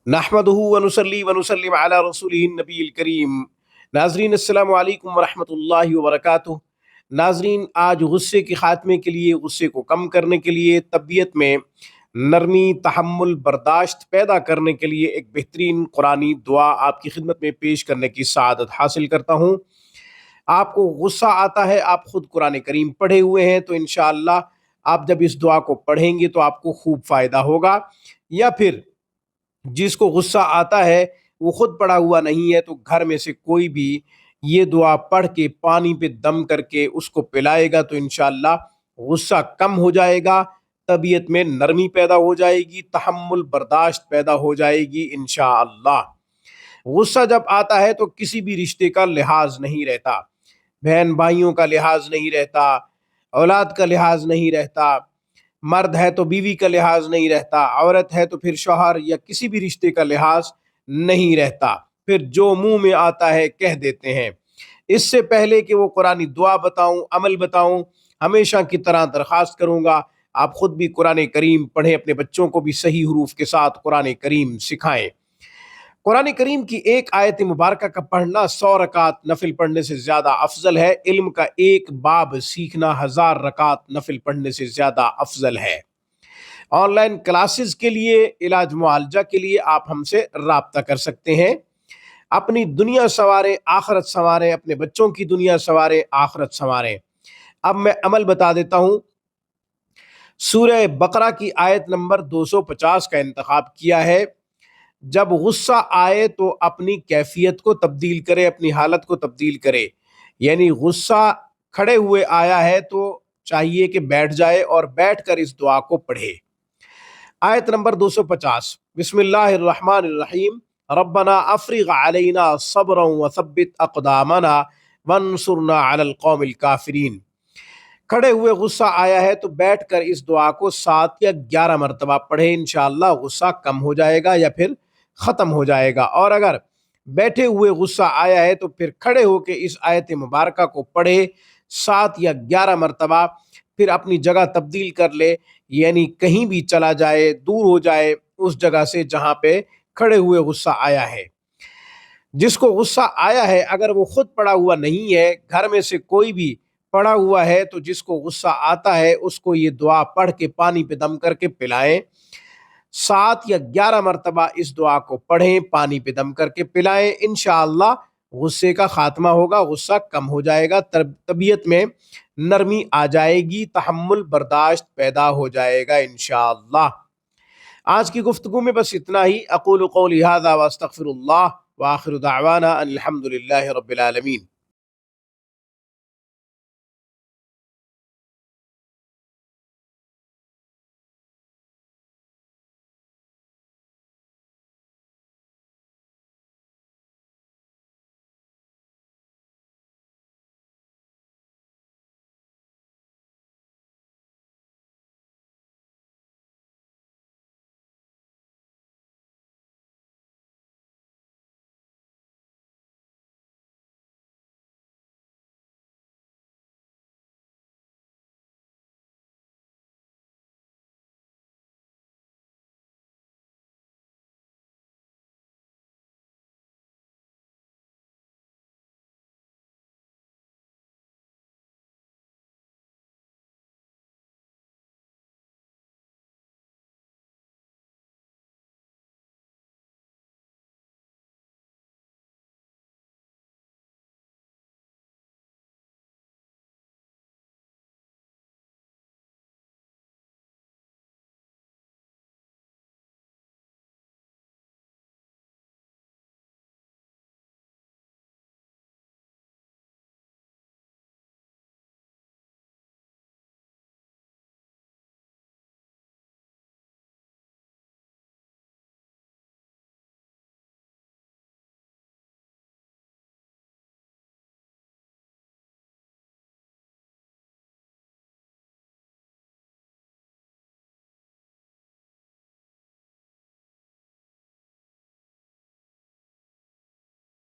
نحمدہ ونصلی ونسلم علی رسولہ النبی الکریم۔ ناظرین السلام علیکم ورحمۃ اللہ وبرکاتہ۔ ناظرین، آج غصے کے خاتمے کے لیے، غصے کو کم کرنے کے لیے، طبیعت میں نرمی، تحمل، برداشت پیدا کرنے کے لیے ایک بہترین قرآنی دعا آپ کی خدمت میں پیش کرنے کی سعادت حاصل کرتا ہوں۔ آپ کو غصہ آتا ہے، آپ خود قرآن کریم پڑھے ہوئے ہیں، تو انشاءاللہ آپ جب اس دعا کو پڑھیں گے تو آپ کو خوب فائدہ ہوگا۔ یا پھر جس کو غصہ آتا ہے وہ خود پڑا ہوا نہیں ہے، تو گھر میں سے کوئی بھی یہ دعا پڑھ کے پانی پہ دم کر کے اس کو پلائے گا تو انشاءاللہ غصہ کم ہو جائے گا، طبیعت میں نرمی پیدا ہو جائے گی، تحمل، برداشت پیدا ہو جائے گی انشاءاللہ۔ غصہ جب آتا ہے تو کسی بھی رشتے کا لحاظ نہیں رہتا، بہن بھائیوں کا لحاظ نہیں رہتا، اولاد کا لحاظ نہیں رہتا، مرد ہے تو بیوی کا لحاظ نہیں رہتا، عورت ہے تو پھر شوہر یا کسی بھی رشتے کا لحاظ نہیں رہتا، پھر جو منہ میں آتا ہے کہہ دیتے ہیں۔ اس سے پہلے کہ وہ قرآنی دعا بتاؤں، عمل بتاؤں، ہمیشہ کی طرح درخواست کروں گا آپ خود بھی قرآن کریم پڑھیں، اپنے بچوں کو بھی صحیح حروف کے ساتھ قرآن کریم سکھائیں۔ قرآن کریم کی ایک آیت مبارکہ کا پڑھنا 100 رکعت نفل پڑھنے سے زیادہ افضل ہے، علم کا ایک باب سیکھنا 1000 رکعت نفل پڑھنے سے زیادہ افضل ہے۔ آن لائن کلاسز کے لیے، علاج معالجہ کے لیے آپ ہم سے رابطہ کر سکتے ہیں۔ اپنی دنیا سنواریں، آخرت سنواریں، اپنے بچوں کی دنیا سنواریں، آخرت سنواریں۔ اب میں عمل بتا دیتا ہوں۔ سورہ بقرہ کی آیت نمبر 250 کا انتخاب کیا ہے۔ جب غصہ آئے تو اپنی کیفیت کو تبدیل کرے، اپنی حالت کو تبدیل کرے، یعنی غصہ کھڑے ہوئے آیا ہے تو چاہیے کہ بیٹھ جائے اور بیٹھ کر اس دعا کو پڑھے۔ آیت نمبر 250، بسم اللہ الرحمن الرحیم، ربنا افرغ علینا صبرا وثبت اقدامنا وانصرنا علی القوم الکافرین۔ کھڑے ہوئے غصہ آیا ہے تو بیٹھ کر اس دعا کو 7 یا 11 مرتبہ پڑھے، انشاءاللہ غصہ کم ہو جائے گا یا پھر ختم ہو جائے گا۔ اور اگر بیٹھے ہوئے غصہ آیا ہے تو پھر کھڑے ہو کے اس آیت مبارکہ کو پڑھے 7 یا 11 مرتبہ، پھر اپنی جگہ تبدیل کر لے، یعنی کہیں بھی چلا جائے، دور ہو جائے اس جگہ سے جہاں پہ کھڑے ہوئے غصہ آیا ہے۔ جس کو غصہ آیا ہے اگر وہ خود پڑا ہوا نہیں ہے، گھر میں سے کوئی بھی پڑا ہوا ہے، تو جس کو غصہ آتا ہے اس کو یہ دعا پڑھ کے پانی پہ دم کر کے پلائیں۔ 7 یا 11 مرتبہ اس دعا کو پڑھیں، پانی پہ دم کر کے پلائیں، انشاءاللہ غصے کا خاتمہ ہوگا، غصہ کم ہو جائے گا، طبیعت میں نرمی آ جائے گی، تحمل، برداشت پیدا ہو جائے گا انشاءاللہ۔ آج کی گفتگو میں بس اتنا ہی۔ اقول قولی ھذا واستغفر اللہ، وآخر دعوانا ان الحمد للہ رب العالمین۔